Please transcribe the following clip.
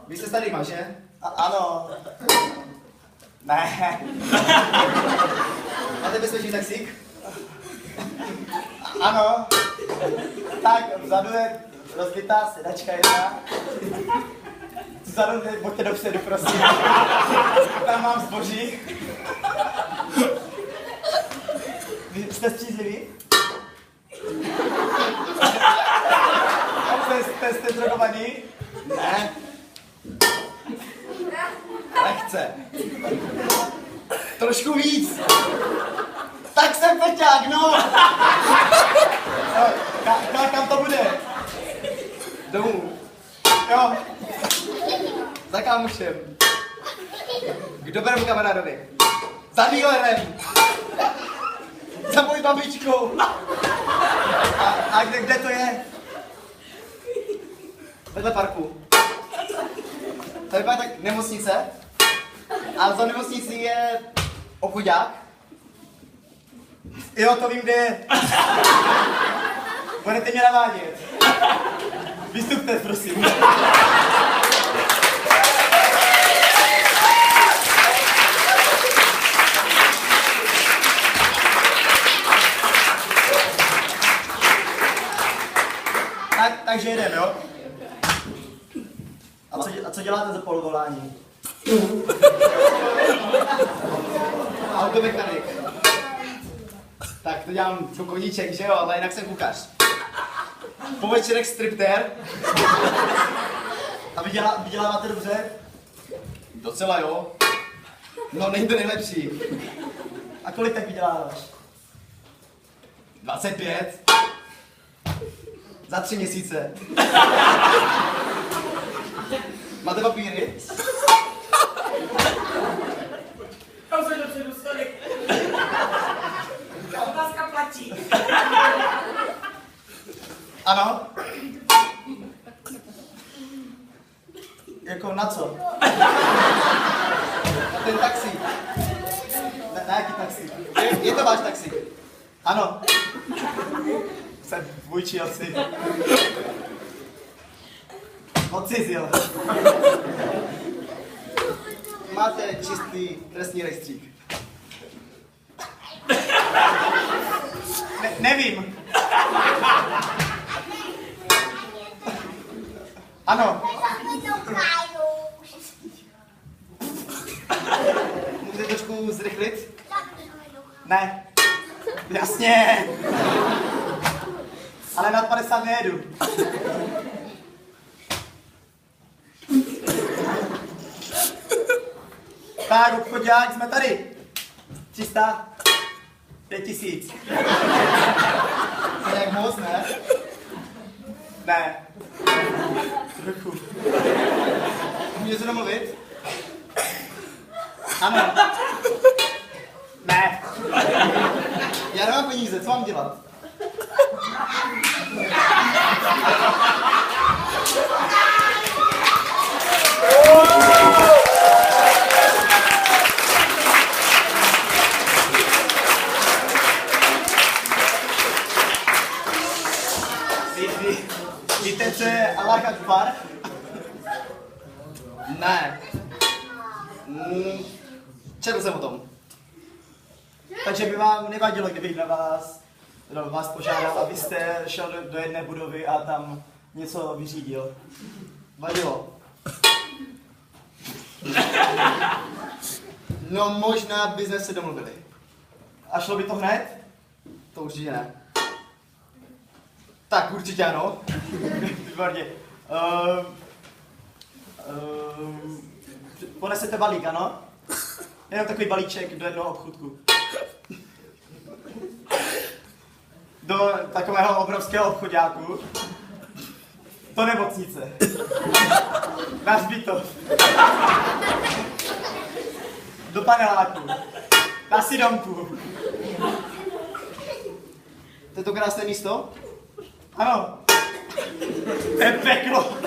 Vy jste starýma, že? Ano. Ne. Máte bezpečný taxík? Ano. Tak, vzadu je rozbitá sedačka jedna. Vzadu, buďte dopředu, prosím. Tam mám zboží. Vy jste střízliví? Jste drogovaní? Ne. Lehce. Trošku víc. Tak jsem feťák, no! Kam to bude? Domů. Jo. Za kámošem. K dobrému kamarádovi. Za dealerem. Za mojí babičkou. A kde to je? Vedle parku. Tady byla tak nemocnice. A za nemocnicí je obchodák. Jo, to vím, kde je. Budete mě navádět. Vystupte, prosím. Takže jedeme, jo? A co děláte za polovolání? Automechanik. Tak to dělám pro koníček, že jo, ale jinak jsem kuchař. Po večerech striptér. A vyděláváte dobře? Docela jo. No, není to nejlepší. A kolik tak vyděláváš? 25. Za 3 měsíce. Máte papíry? Tam se dopředu stolik. Otázka platí. Ano. Jako na co? Na ten taxi. Na jaký taxi? Je to váš taxi? Ano. Jsem vůjčí asi. Odcizil. Máte čistý trestní rejstřík. Nevím. Ano. Můžete trošku zrychlit? Ne. Jasně. Ale nad 50 nejedu. Tak, obchodák, jsme tady. 300. 5000. To je jak moc, ne? Ne. Trochu. Můžete domluvit? Ano. Ne. Já nemám peníze, co mám dělat? Víte, co je Allahu Akbar? Ne. Četl jsem o tom. Takže by vám nevadilo, kdybych vás požádal, abyste šel do jedné budovy a tam něco vyřídil. Vadilo. No možná bychom se domluvili. A šlo by to hned? To určitě ne. Tak určitě ano. Výborně. Ponesete balík, ano? Jenom takový balíček do jednoho obchůdku. Do takového obrovského obchodáku. Do nemocnice. Na hřbitov. Do paneláku. Na sidomku. To je to krásné místo? Ano. To je peklo.